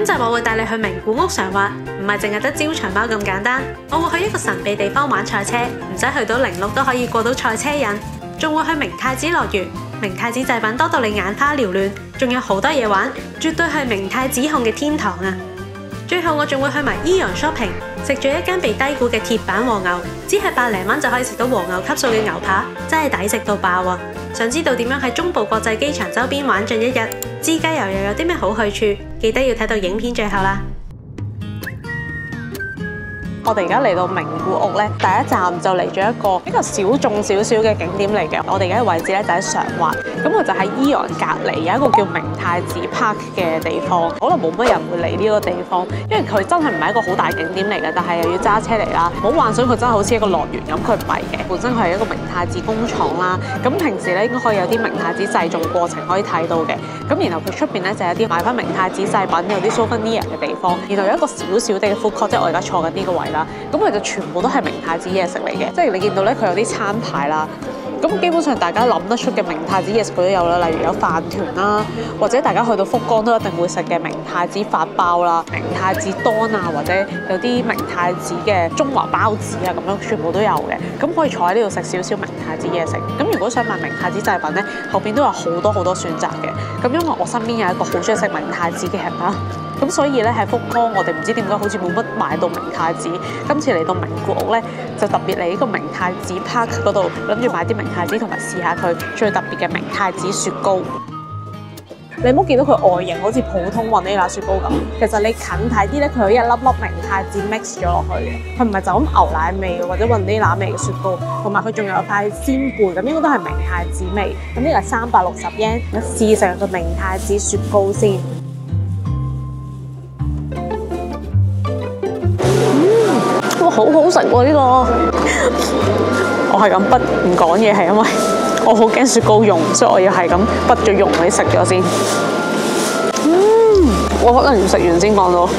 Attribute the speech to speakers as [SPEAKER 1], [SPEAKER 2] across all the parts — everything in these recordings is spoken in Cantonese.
[SPEAKER 1] 今集我會帶你去名古屋常滑，唔係淨係得招財貓咁簡單，我會去一個神秘地方玩賽車，唔使去到06都可以過到賽車癮，仲會去明太子樂園，明太子製品多到你眼花繚亂，仲有好多嘢玩，絕對係明太子控嘅天堂啊！最後我仲會去埋 AEON Shopping， 食咗一間被低估嘅鐵板和牛，只係百零蚊就可以食到和牛級數嘅牛扒，真係抵食到爆啊！想知道點樣喺中部國際機場周邊玩盡一日，自駕遊又有啲咩好去處？記得要睇到影片最後啦！我哋而家嚟到名古屋咧，第一站就嚟咗一個比較小眾少少嘅景點嚟嘅。我哋而家嘅位置咧就喺常滑，咁佢就喺 AEON隔離有一個叫明太子 Park 嘅地方。可能冇乜人會嚟呢個地方，因為佢真係唔係一個好大景點嚟嘅，但係又要揸車嚟啦。唔好幻想佢真係好似一個樂園咁，佢唔係嘅。本身佢係一個明太子工廠啦，咁平時咧應該可以有啲明太子製造過程可以睇到嘅。咁然後佢出邊咧就有啲賣翻明太子製品，有啲 souvenir 嘅地方，然後有一個小小嘅 food court， 即係我而家坐緊呢個位啦。咁佢就全部都係明太子嘢食嚟嘅，即係你見到咧佢有啲餐牌啦。咁基本上大家諗得出嘅明太子嘢食佢都有啦，例如有飯團啦，或者大家去到福岡都一定會食嘅明太子法包啦、明太子當啊，或者有啲明太子嘅中華包子啊，咁樣全部都有嘅。咁可以坐喺呢度食少少明太子嘢食。咁如果想買明太子製品咧，後邊都有好多選擇嘅。咁因為我身邊有一個好中意食明太子嘅人啦。咁所以咧喺福岡，我哋唔知點解好似冇乜買到明太子。今次嚟到名古屋咧，就特別嚟呢個明太子 Park 嗰度，諗住買啲明太子同埋試下佢最特別嘅明太子雪糕。你唔好見到佢外形好似普通雲呢拿雪糕咁，其實你近睇啲咧，佢有一粒粒明太子 mix 咗落去嘅，佢唔係就咁牛奶味或者雲呢拿味嘅雪糕，同埋佢仲有塊鮮貝，咁應該都係明太子味。咁呢個係360 yen， 我試成個明太子雪糕先。好好食喎呢個！我係咁不唔講嘢，係因為我好驚雪糕溶，所以我要係咁不咗溶你食咗先。我可能要食完先講到，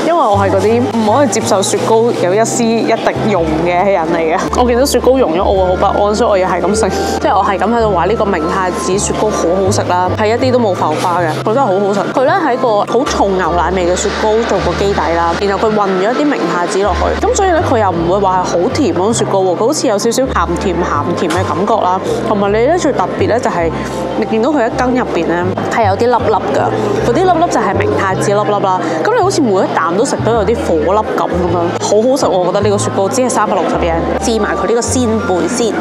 [SPEAKER 1] 因為我係嗰啲唔可以接受雪糕有一絲一滴溶嘅人嚟嘅。我見到雪糕溶咗，我會好不安，所以我要係咁食。即係我係咁喺度話呢個明太子雪糕好好食啦，係一啲都冇浮花嘅，佢真係好好食。佢咧喺個好重牛奶味嘅雪糕做個基底啦，然後佢混咗一啲明太子落去，咁所以咧佢又唔會話係好甜嗰種雪糕喎，佢好似有少少鹹甜嘅感覺啦。同埋你咧最特別咧就係你見到佢一羹入邊咧係有啲粒粒㗎，嗰啲粒粒就係明太子粒粒啦。咁你好似每一啖都食到有啲火粒感咁樣，好好食喎！我覺得呢個雪糕只係360yen，試埋佢呢個鮮貝先。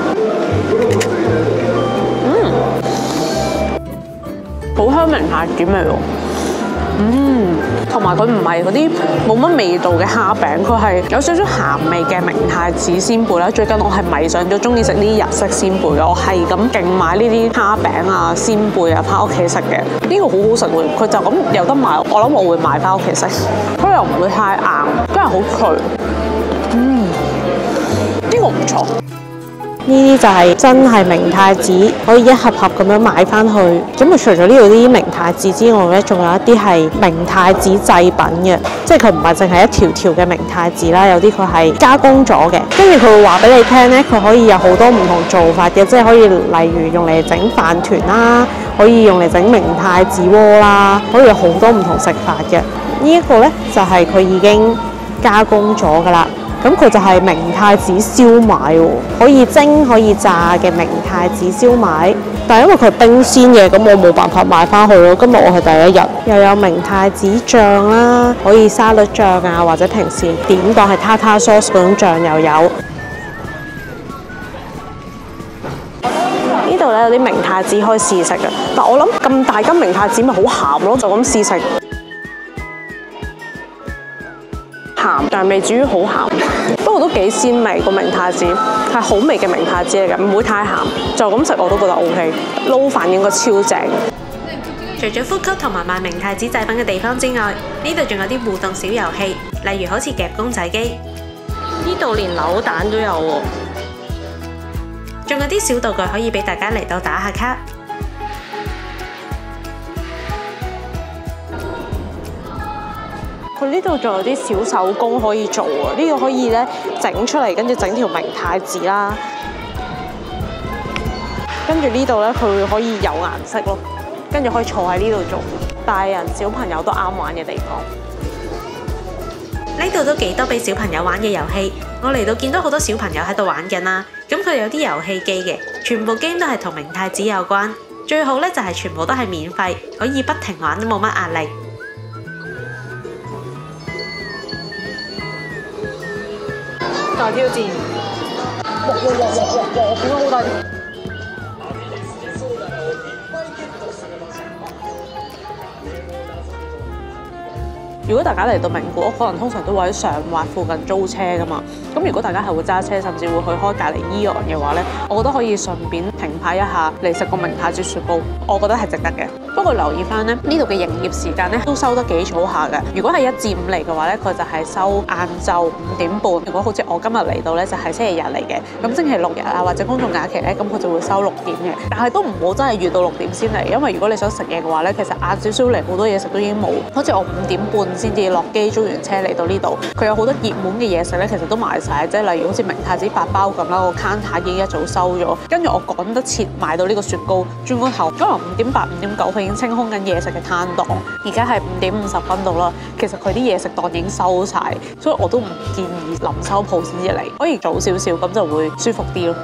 [SPEAKER 1] 好香明太子味喎。同埋佢唔係嗰啲冇乜味道嘅蝦餅，佢係有少少鹹味嘅明太子鮮貝啦。最近我係迷上咗中意食呢啲日式鮮貝嘅，我係咁勁買呢啲蝦餅啊、鮮貝啊翻屋企食嘅。呢個好好食喎，佢就咁有得賣，我諗我會買翻屋企食。佢又唔會太硬，真係好脆。呢個唔錯。呢啲就係真係明太子，可以一盒盒咁樣買翻去。咁佢除咗呢度啲明太子之外咧，仲有一啲係明太子製品嘅，即係佢唔係淨係一條條嘅明太子啦，有啲佢係加工咗嘅。跟住佢會話俾你聽咧，佢可以有好多唔同做法嘅，即係可以例如用嚟整飯團啦，可以用嚟整明太子鍋啦，可以有好多唔同食法嘅。呢一個咧就係佢已經加工咗㗎啦。咁佢就係明太子燒賣喎，可以蒸可以炸嘅明太子燒賣。但係因為佢係冰鮮嘅，咁我冇辦法買翻去咯。今日我係第一日，又有明太子醬啦，可以沙律醬啊，或者平時點當係tartar sauce 嗰種醬又有。呢度咧有啲明太子可以試食嘅，但我諗咁大斤明太子咪好鹹咯，就咁試食。鹹，但係未至於好鹹，不過都幾鮮味個明太子，係好味嘅明太子嚟嘅，唔會太鹹，就咁食我都覺得 OK。撈飯應該超正。除咗呼吸同埋賣明太子製品嘅地方之外，呢度仲有啲互動小遊戲，例如好似夾公仔機，呢度連扭蛋都有喎，仲有啲小道具可以俾大家嚟到打下卡。佢呢度仲有啲小手工可以做啊！呢個可以咧整出嚟，跟住整條明太子啦。跟住呢度咧，佢可以有顏色咯，跟住可以坐喺呢度做。大人小朋友都啱玩嘅地方。
[SPEAKER 2] 呢度都幾多俾小朋友玩嘅遊戲，我嚟到見到好多小朋友喺度玩緊啦。咁佢有啲遊戲機嘅，全部 game 都係同明太子有關。最好咧就係全部都係免費，可以不停玩都冇乜壓力。
[SPEAKER 1] 大挑戰，哇！點解好大？如果大家嚟到名古屋，可能通常都會喺上環附近租車㗎嘛。咁如果大家係會揸車，甚至會去開隔離伊昂嘅話呢，我覺得可以順便停泊一下嚟食個明太子雪糕，我覺得係值得嘅。不過留意翻呢度嘅營業時間呢都收得幾早下嘅。如果係1至5嚟嘅話呢，佢就係收晏晝5點半。如果好似我今日嚟到呢，就係星期日嚟嘅，咁星期六日啊或者公眾假期呢，咁佢就會收6點嘅。但係都唔好真係預到6點先嚟，因為如果你想食嘢嘅話呢，其實晏少少嚟好多嘢食都已經冇。好似我5點半先至落機，租完車嚟到呢度，佢有好多熱門嘅嘢食咧，其實都賣晒，即係例如好似明太子8包咁啦，個 counter 已經一早收咗，跟住我趕得切買到呢個雪糕，轉個頭可能5點8、5點9，佢已經清空緊嘢食嘅攤檔，而家係5點50分到啦，其實佢啲嘢食檔已經收晒，所以我都唔建議臨收鋪先至嚟，可以早少少咁就會舒服啲咯。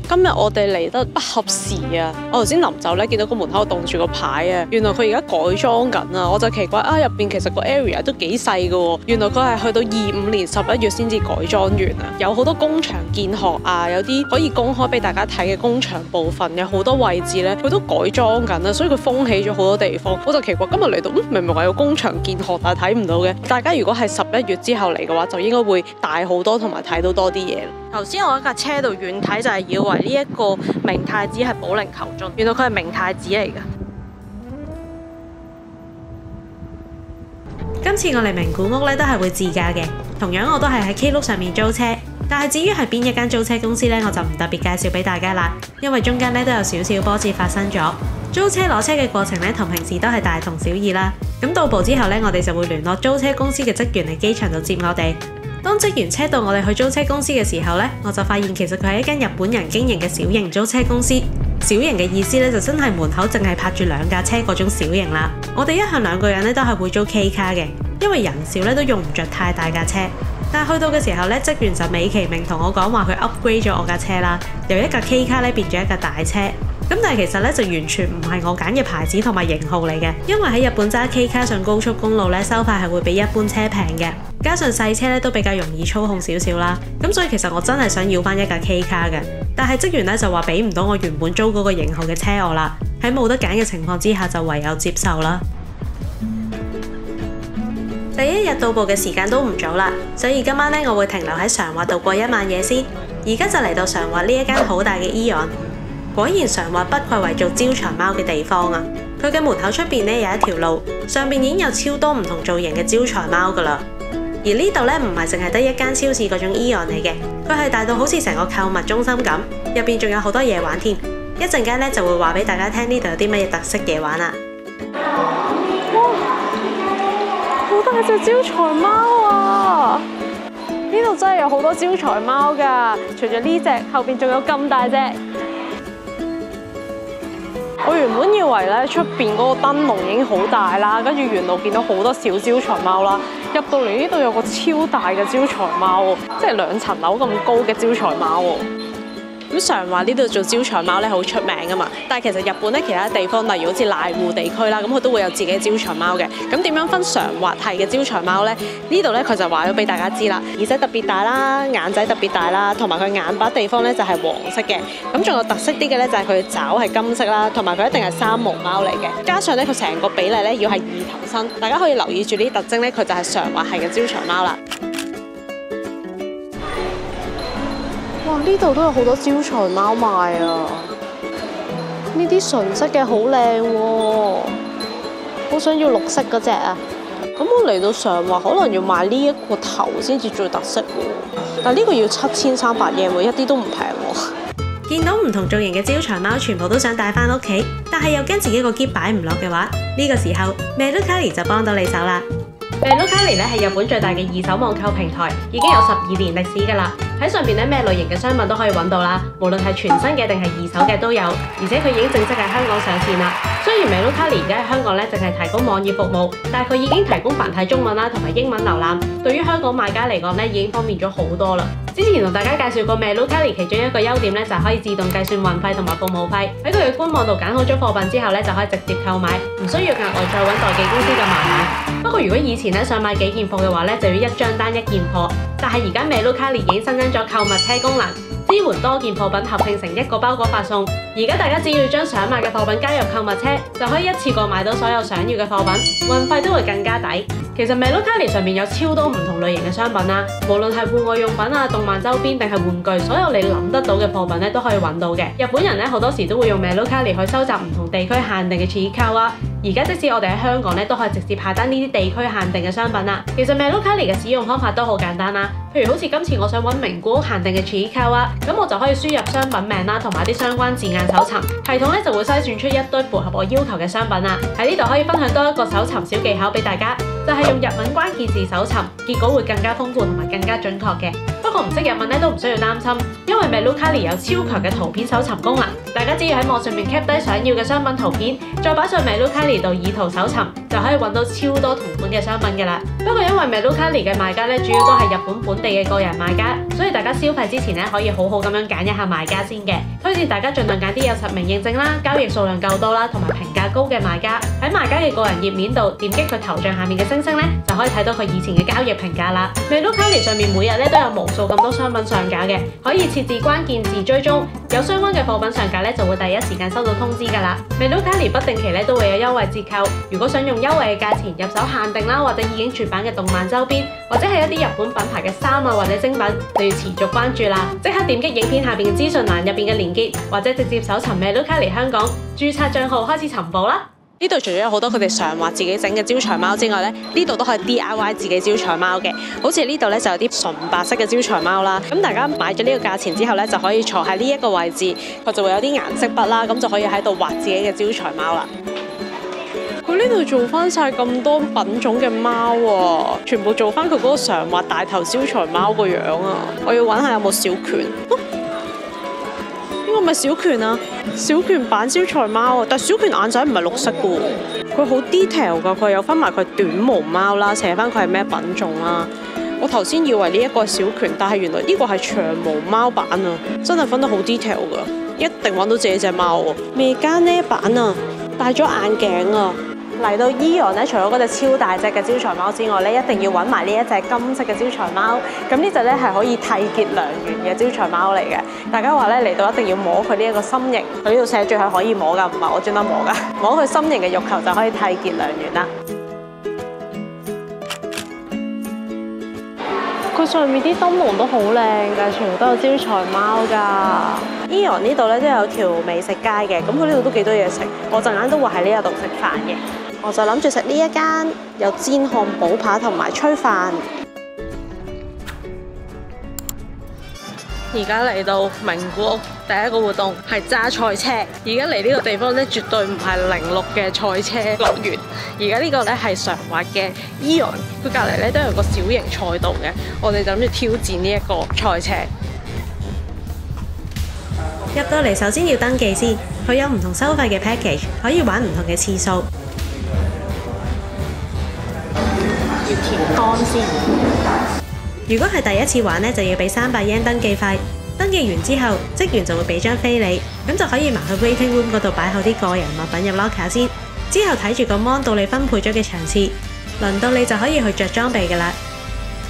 [SPEAKER 1] 今日我哋嚟得不合時啊！我頭先臨走咧，見到個門口棟住個牌啊，原來佢而家改裝緊啊！我就奇怪啊，入邊其實個 area 都幾細噶喎，原來佢係去到25年11月先至改裝完啊！有好多工場見學啊，有啲可以公開俾大家睇嘅工場部分，有好多位置咧，佢都改裝緊啊，所以佢封起咗好多地方。我就奇怪，今日嚟到，明明話有工場見學，但係睇唔到嘅。大家如果係11月之後嚟嘅話，就應該會大好多，同埋睇到多啲嘢。頭先我喺架車度遠睇就係以為呢一個明太子係保齡球樽，原來佢係明太子嚟㗎。
[SPEAKER 2] 今次我嚟名古屋咧都係會自駕嘅，同樣我都係喺 Klook 上面租車，但係至於係邊一間租車公司咧，我就唔特別介紹俾大家啦，因為中間咧都有少少波折發生咗。租車攞車嘅過程咧同平時都係大同小異啦。咁到埗之後咧，我哋就會聯絡租車公司嘅職員嚟機場度接我哋。當職員車到我哋去租車公司嘅時候呢，我就發現其實佢係一間日本人經營嘅小型租車公司。小型嘅意思呢，就真係門口淨係泊住2架車嗰種小型啦。我哋一向2個人呢都係會租 K 卡嘅，因為人少呢都用唔着太大架車。但係去到嘅時候呢，職員就美其名同我講話佢 upgrade 咗我架車啦，由一架 K 卡呢變咗一架大車。咁但係其實咧就完全唔係我揀嘅牌子同埋型號嚟嘅，因為喺日本揸 K 卡上高速公路咧收費係會比一般車平嘅，加上細車咧都比較容易操控少少啦。咁所以其實我真係想要翻一架 K 卡嘅，但係職員咧就話俾唔到我原本租嗰個型號嘅車我啦。喺冇得揀嘅情況之下就唯有接受啦。第一日到埗嘅時間都唔早啦，所以今晚咧我會停留喺常滑度過一晚夜先。而家就嚟到常滑呢一間好大嘅伊昂。果然常滑不愧為做招財貓嘅地方啊！佢嘅門口出邊咧有一條路，上邊已經有超多唔同造型嘅招財貓噶啦。而呢度咧唔係淨係得一間超市嗰種伊昂嚟嘅，佢係大到好似成個購物中心咁，入邊仲有好多嘢玩添。一陣間咧就會話俾大家聽呢度有啲乜嘢特色嘢玩啦。
[SPEAKER 1] 哇！好大隻招財貓啊！呢度真係有好多招財貓㗎，除咗呢隻，後邊仲有咁大隻。我原本以為咧出邊嗰個燈籠已經好大啦，跟住沿路見到好多小招財貓啦，入到嚟呢度有個超大嘅招財貓喎，即係2層樓咁高嘅招財貓喎。咁常滑呢度做招財貓咧好出名噶嘛，但係其實日本咧其他地方，例如好似瀨戶地區啦，咁佢都會有自己嘅招財貓嘅。咁點樣分常滑系嘅招財貓咧？呢度咧佢就話咗俾大家知啦，耳仔特別大啦，眼仔特別大啦，同埋佢眼巴地方咧就係黃色嘅。咁仲有特色啲嘅咧就係佢嘅爪係金色啦，同埋佢一定係3毛貓嚟嘅。加上咧佢成個比例咧要係2頭身，大家可以留意住呢啲特徵咧，佢就係常滑系嘅招財貓啦。哇！呢度都有好多招財貓賣啊！呢啲純色嘅好靚喎，好想要綠色嗰隻啊！咁我嚟到常滑可能要買呢一個頭先至最特色喎，但係呢個要7300yen喎，一啲都唔平喎。
[SPEAKER 2] 見到唔同造型嘅招財貓，全部都想帶翻屋企，但係又驚自己個篋擺唔落嘅話，呢個時候 Mercari 就幫到你手啦。Mercari 咧係日本最大嘅二手網購平台，已經有12年歷史㗎啦。喺上邊咧咩類型嘅商品都可以揾到啦，無論係全新嘅定係二手嘅都有，而且佢已經正式喺香港上線啦。雖然 Mercari 而家喺香港咧淨係提供網頁服務，但係佢已經提供繁體中文啦同埋英文瀏覽，對於香港買家嚟講咧已經方便咗好多啦。之前同大家介紹過 Mercari 其中一個優點咧就係可以自動計算運費同埋服務費，喺佢嘅官網度揀好咗貨品之後咧就可以直接購買，唔需要額外再揾代寄公司咁麻煩。不過如果以前咧想買幾件貨嘅話咧就要一張單一件貨，但係而家 Mercari 已經新增咗購物車功能，支援多件貨品合併成一個包裹發送。而家大家只要將想買嘅貨品加入購物車，就可以一次過買到所有想要嘅貨品，運費都會更加抵。其實 Mercari 上面有超多唔同類型嘅商品啦，無論係戶外用品啊、動漫周邊定係玩具，所有你諗得到嘅貨品咧都可以揾到嘅。日本人咧好多時都會用 Mercari 去收集唔同地區限定嘅折扣啊。而家即使我哋喺香港咧，都可以直接下單呢啲地區限定嘅商品啦。其實 Mercari 嘅使用方法都好簡單啦。譬如好似今次我想揾名古屋限定嘅折扣啊，咁我就可以輸入商品名啦，同埋啲相關字眼搜尋，系統咧就會篩選出一堆符合我要求嘅商品啦。喺呢度可以分享多一個搜尋小技巧俾大家，就係用日文關鍵字搜尋，結果會更加豐富同埋更加準確嘅。不過唔識日文咧都唔需要擔心，因為 Mercari 有超強嘅圖片搜尋功能，大家只要喺網上面 cap 低想要嘅商品圖片，再擺上 Mercari 度以圖搜尋，就可以揾到超多同款嘅商品㗎啦。不過因為 Mercari 嘅賣家咧主要都係日本本地嘅個人賣家，所以大家消費之前咧可以好好咁樣揀一下賣家先嘅。推薦大家盡量揀啲有實名認證啦、交易數量夠多啦同埋評價高嘅賣家。喺賣家嘅個人頁面度點擊佢頭像下面嘅星星咧，就可以睇到佢以前嘅交易評價啦。Mercari 上面每日咧都有無數咁多商品上架嘅，可以設置關鍵字追蹤，有相關嘅貨品上架咧就會第一時間收到通知㗎啦。Mercari 不定期咧都會有優惠折扣，如果想用優惠嘅價錢入手限定啦，或者已經絕版嘅動漫周邊，或者係一啲日本品牌嘅衫啊或者精品，就要持續關注啦。即刻點擊影片下邊嘅資訊欄入邊嘅連結，或者直接搜尋 Mercari香港，註冊帳號開始尋寶啦。
[SPEAKER 1] 呢度除咗有好多佢哋常話自己整嘅招財貓之外咧，呢度都可以 DIY 自己招財貓嘅。好似呢度咧就有啲純白色嘅招財貓啦。咁大家買咗呢個價錢之後咧，就可以坐喺呢一個位置，佢就會有啲顏色筆啦，咁就可以喺度畫自己嘅招財貓啦。佢呢度做翻晒咁多品種嘅貓喎，全部做翻佢嗰個常畫大頭招財貓個樣啊！我要揾下有冇小拳。呢個咪小拳啊！小拳版招財貓啊，但小拳眼仔唔係綠色嘅喎，佢好 detail 㗎，佢有分埋佢短毛貓啦，寫翻佢係咩品種啦。我頭先以為呢一個係小拳，但係原來呢個係長毛貓版啊，真係分得好 detail 㗎，一定揾到自己隻貓喎。未加呢版啊，戴咗眼鏡啊！嚟到AEON咧，除咗嗰隻超大隻嘅招財貓之外咧，一定要揾埋呢一隻金色嘅招財貓。咁呢隻咧係可以締結良緣嘅招財貓嚟嘅。大家話咧嚟到一定要摸佢呢一個心形，佢呢度寫住係可以摸㗎，唔係我專登摸㗎。摸佢心形嘅肉球就可以締結良緣啦。佢上面啲燈籠都好靚㗎，全部都有招財貓㗎。AEON呢度咧都有條美食街嘅，咁佢呢度都幾多嘢食。我陣間都會喺呢一度食飯嘅。我就諗住食呢一間有煎漢堡扒同埋炊飯。而家嚟到名古屋第一個活動係揸賽車。而家嚟呢個地方咧，絕對唔係06嘅賽車樂園。而家呢個咧係常滑嘅AEON，佢隔離咧都有個小型賽道嘅。我哋就諗住挑戰呢一個賽車。
[SPEAKER 2] 入到嚟首先要登記先，佢有唔同收費嘅 package， 可以玩唔同嘅次數。
[SPEAKER 1] 要填單先。
[SPEAKER 2] 如果係第一次玩呢，就要俾300 yen 登記費。登記完之後，職員就會俾張飛你，咁就可以埋去 waiting room 嗰度擺好啲個人物品入 locker 先。之後睇住個 mon 到你分配咗嘅場次，輪到你就可以去着裝備㗎啦。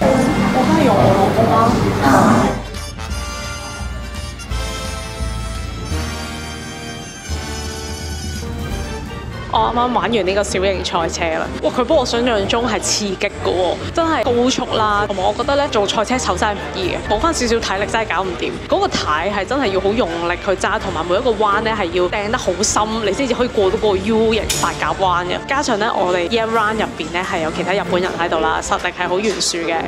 [SPEAKER 1] 我梗係用我老公啦。我啱啱玩完呢個小型賽車啦，哇！佢比我想象中係刺激嘅喎，真係高速啦，同埋我覺得咧做賽車手真係唔易嘅，冇翻少少體力真係搞唔掂。嗰個軚係真係要好用力去揸，同埋每一個彎咧係要掟得好深，你先至可以過到個 U 型八甲彎嘅。加上咧我哋 EM Run 入邊咧係有其他日本人喺度啦，實力係好懸殊嘅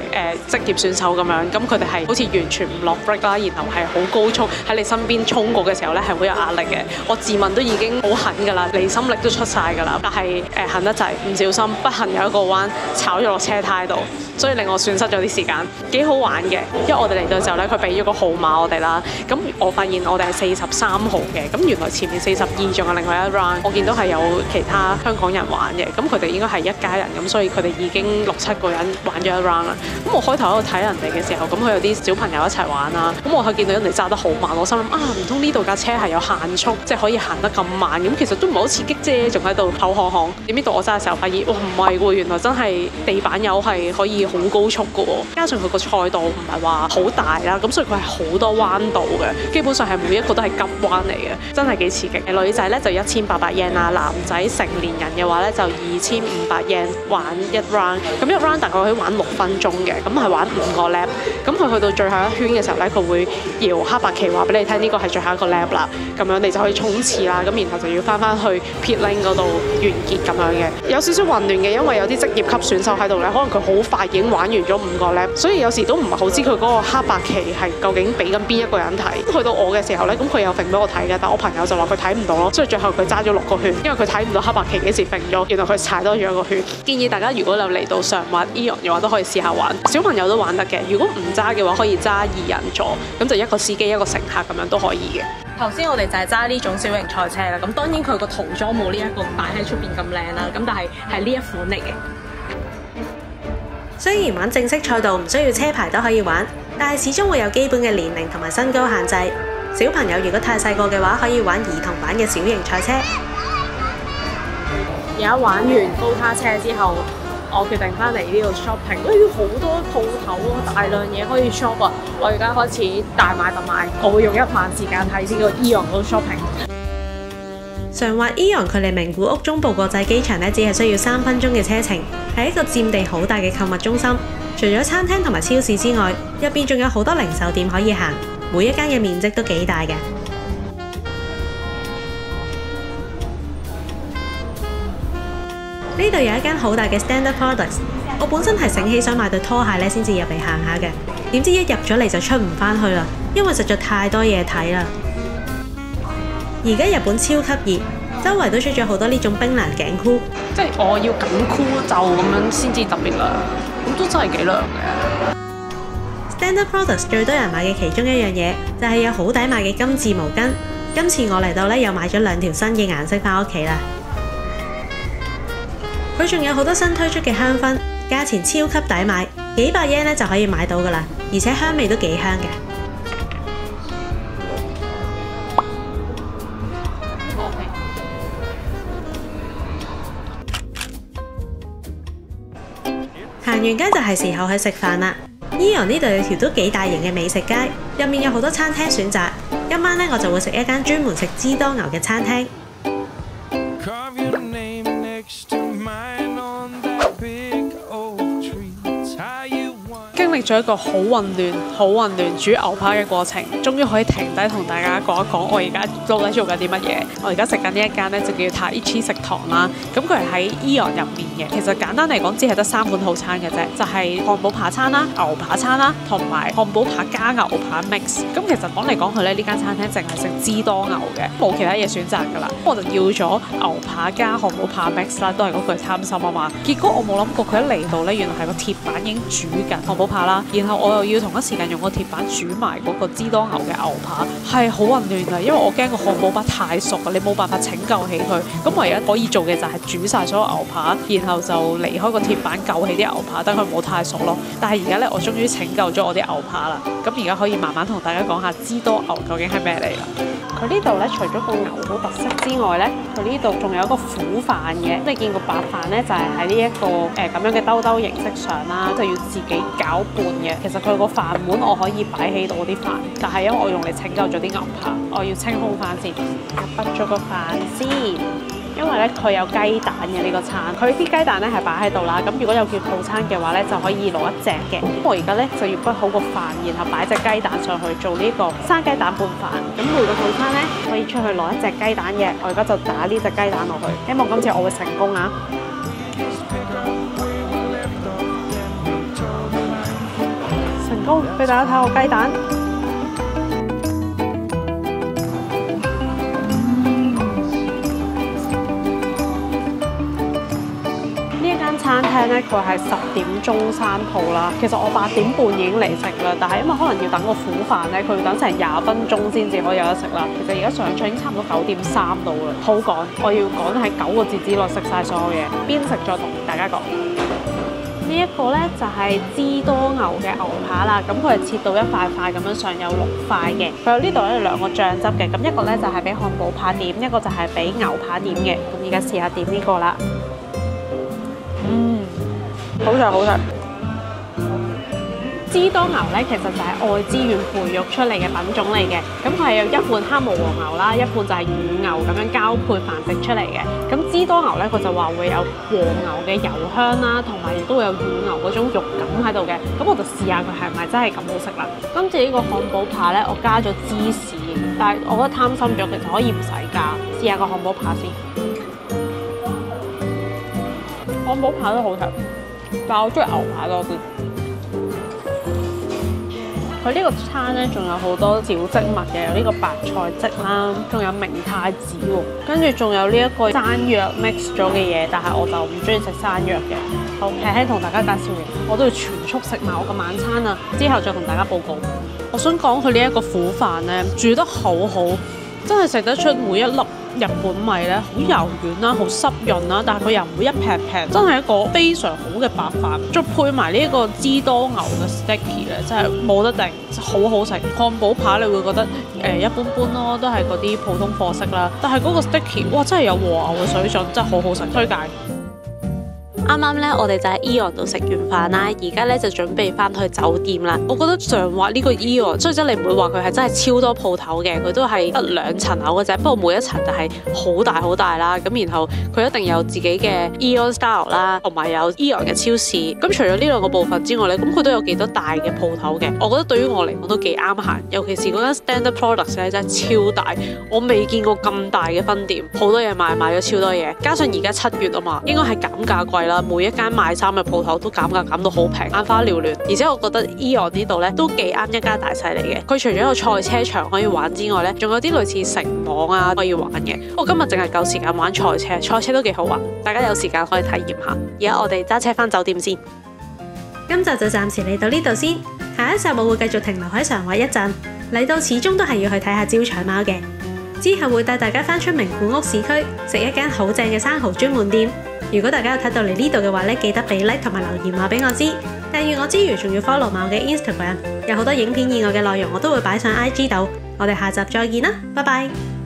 [SPEAKER 1] 職業選手咁樣，咁佢哋係好似完全唔落 brake 啦，然後係好高速喺你身邊衝過嘅時候咧係好有壓力嘅。我自問都已經好狠㗎啦，離心力都出晒晒㗎啦。但係行得滯，唔小心不幸有一個彎炒咗落車胎度，所以令我損失咗啲時間。幾好玩嘅，因為我哋嚟到嘅時候咧，佢俾咗個號碼我哋啦。咁我發現我哋係43號嘅，咁原來前面42仲有另外一 round。我見到係有其他香港人玩嘅，咁佢哋應該係一家人，咁所以佢哋已經6、7個人玩咗一 round 啦。咁我開頭喺度睇人哋嘅時候，咁佢有啲小朋友一齊玩啦。咁我係見到人哋揸得好慢，我心諗唔通呢度架車係有限速，即係可以行得咁慢？咁其實都唔係好刺激啫，仲喺度口行行。點知到我揸嘅時候發現，哇唔係喎，原來真係地板油係可以好高速嘅喎。加上佢個賽道唔係話好大啦，咁所以佢係好多彎道嘅，基本上係每一個都係急彎嚟嘅，真係幾刺激。女仔咧就1800 yen 啦，男仔成年人嘅話咧就2500 yen 玩一 round。咁一 round 大概可以玩6分鐘嘅，咁係玩5個 lap。咁佢去到最後一圈嘅時候咧，佢會搖黑白旗話俾你聽，呢個係最後一個 lap 啦。咁樣你就可以衝刺啦，咁然後就要翻去 pit lane 嗰度完結咁樣嘅。有少少混亂嘅，因為有啲職業級選手喺度咧，可能佢好快已經玩完咗5個 lap，所以有時都唔係好知佢嗰個黑白旗係究竟俾緊邊一個人睇。去到我嘅時候咧，咁佢有揈俾我睇嘅，但我朋友就話佢睇唔到咯，所以最後佢揸咗6個圈，因為佢睇唔到黑白旗幾時揈咗，原來佢踩多咗一個圈。建議大家如果有嚟到上滑 Aeon 嘅話，都可以試下玩，小朋友都玩得嘅。如果唔揸嘅話，可以揸2人座，咁就一個司機一個乘客咁樣都可以嘅。頭先我哋就係揸呢種小型賽車啦，咁當然佢個塗裝冇呢一個擺喺出邊咁靚啦，咁但係係呢一款嚟嘅。
[SPEAKER 2] 雖然玩正式賽道唔需要車牌都可以玩，但係始終會有基本嘅年齡同埋身高限制。小朋友如果太細個嘅話，可以玩兒童版嘅小型賽車。
[SPEAKER 1] 而家玩完高卡車之後，我決定翻嚟呢度 shopping，好多鋪頭啊，大量嘢可以 shop 啊！我而家開始大買特買，我會用1晚時間喺呢個 Aeon 度 shopping。
[SPEAKER 2] 常滑 Aeon 距離名古屋中部國際機場只係需要3分鐘嘅車程，係一個佔地好大嘅購物中心。除咗餐廳同埋超市之外，入邊仲有好多零售店可以行，每一間嘅面積都幾大嘅。呢度有一間好大嘅 Standard Products， 我本身係醒起想買對拖鞋咧先至入嚟行下嘅，點知一入咗嚟就出唔返去啦，因為實在太多嘢睇啦。而家日本超級熱，周圍都出咗好多呢種冰涼頸箍，
[SPEAKER 1] 即係我要緊箍就咁樣先至特別涼，咁都真係幾涼嘅。
[SPEAKER 2] Standard Products 最多人買嘅其中一樣嘢就係有好抵買嘅金字毛巾。今次我嚟到咧又買咗2條新嘅顏色返屋企啦。佢仲有好多新推出嘅香薰，價錢超級抵買，幾百 yen 咧就可以買到噶啦，而且香味都幾香嘅。行完街就係時候去食飯啦。Aeon 呢度有條都幾大型嘅美食街，入面有好多餐廳選擇。今晚咧我就會食一間專門食知多牛嘅餐廳。經歷咗一個好混亂煮牛扒嘅過程，終於可以停低同大家講一講我而家到底做緊啲乜嘢。我而家食緊呢一間咧就叫 Taichi 食堂啦。咁佢係喺 Aeon 入面嘅。其實簡單嚟講，只係得3款套餐嘅啫，就係漢堡扒餐啦、牛扒餐啦，同埋漢堡扒加牛扒 mix。咁其實講嚟講去咧，呢間餐廳淨係食知多牛嘅，冇其他嘢選擇㗎啦。我就要咗牛扒加漢堡扒 mix 啦，都係嗰句貪心啊嘛。結果我冇諗過佢一嚟到咧，原來係個鐵板已經煮緊漢堡扒啦，然後我又要同一時間用個鐵板煮埋嗰個知多牛嘅牛扒，係好混亂啊！因為我驚個漢堡扒太熟啊，你冇辦法拯救起佢。咁唯一可以做嘅就係煮晒所有牛扒，然後就離開個鐵板救起啲牛扒，等佢唔好太熟咯。但係而家咧，我終於拯救咗我啲牛扒啦。咁而家可以慢慢同大家講下知多牛究竟係咩嚟啦。佢呢度咧，除咗個牛好特色之外咧，佢呢度仲有一個苦飯嘅。你見個白飯咧，就係喺呢一個咁樣嘅兜兜形式上啦，就要自己攪拌嘅。其實佢個飯碗我可以擺起到啲飯，但係因為我用嚟拯救咗啲牛扒，我要清空翻先，滗咗個飯先。因為咧佢有雞蛋嘅呢個餐，佢啲雞蛋咧係擺喺度啦。咁如果有叫套餐嘅話咧，就可以攞1隻嘅。咁我而家咧就要滗好個飯，然後擺隻雞蛋上去做呢個生雞蛋拌飯。咁每個套餐咧可以出去攞1隻雞蛋嘅。我而家就打呢隻雞蛋落去，希望今次我會成功啊！成功，俾大家睇我雞蛋。
[SPEAKER 1] 聽咧，佢係10點鐘閂鋪啦。其實我8點半已經嚟食啦，但係因為可能要等個苦飯咧，佢要等成20分鐘先至可以有得食啦。其實而家上場已經差唔多9點3到啦，好趕，我要趕喺9個字之內食晒所有嘢，邊食再同大家講。呢一個咧就係滋多牛嘅牛扒啦，咁佢係切到一塊塊咁樣，上有6塊嘅。佢有呢度咧2個醬汁嘅，咁一個咧就係俾漢堡扒點，一個就係俾牛扒點嘅。咁而家試下點呢個啦，好食好食。滋多牛咧其實就係愛知縣培育出嚟嘅品種嚟嘅，咁佢係有一半黑毛和牛啦，一半就係乳牛咁樣交配繁殖出嚟嘅。咁滋多牛咧，佢就話會有和牛嘅油香啦，同埋亦都會有乳牛嗰種肉感喺度嘅。咁我就試下佢係咪真係咁好食啦。今次呢個漢堡扒咧，我加咗芝士，但係我覺得貪心咗，其實可以唔使加。試下個漢堡扒先，漢堡扒都好食，但我中意牛扒多啲。佢呢個餐咧，仲有好多小植物嘅，有呢個白菜漬啦，仲有明太子喎，跟住仲有呢一個山藥 mix 咗嘅嘢，但係我就唔中意食山藥嘅。好，輕輕同大家介紹完，我都要全速食埋我個晚餐啦，之後再同大家報告。我想講佢呢一個苦飯咧，煮得好好，真係食得出每一粒日本米咧，好柔軟啦，好濕潤啦，但係佢又唔會一劈劈，真係一個非常好嘅白飯。再配埋呢一個滋多牛嘅 sticky 咧，真係冇得頂，好好食。漢堡扒你會覺得一般般咯，都係嗰啲普通貨色啦。但係嗰個 sticky，哇，真係有和牛嘅水準，真係好好食，推介。啱啱咧，我哋就喺 Aeon 度食完飯啦，而家咧就準備翻去酒店啦。我覺得上滑呢個 Aeon，所以真你唔會話佢係真係超多鋪頭嘅，佢都係得2層樓嘅啫。不過每一層就係好大好大啦。咁然後佢一定有自己嘅 Aeon Style 啦，同埋有 Aeon 嘅超市。咁除咗呢2個部分之外咧，咁佢都有幾多大嘅鋪頭嘅。我覺得對於我嚟講都幾啱行，尤其是嗰間 Standard Products 咧真係超大，我未見過咁大嘅分店，好多嘢買咗超多嘢。加上而家7月啊嘛，應該係減價季啦。每一間賣衫嘅鋪頭都減價減到好平，眼花繚亂。而且我覺得 Aeon 呢度咧都幾啱一家大細嚟嘅。佢除咗有賽車場可以玩之外咧，仲有啲類似城網啊可以玩嘅。我今日淨係夠時間玩賽車，賽車都幾好玩，大家有時間可以體驗下。而家我哋揸車返酒店先。
[SPEAKER 2] 今集就暫時嚟到呢度先，下一集我會繼續停留喺上環一陣，嚟到始終都係要去睇下招財貓嘅。之後會帶大家返出名古屋市區，食一間好正嘅生蠔專門店。如果大家有睇到嚟呢度嘅話咧，記得俾 like 同埋留言話俾我知。訂閱我之餘，仲要 follow 埋我嘅 Instagram，有好多影片以外嘅內容我都會擺上 IG 度。我哋下集再見啦，拜拜。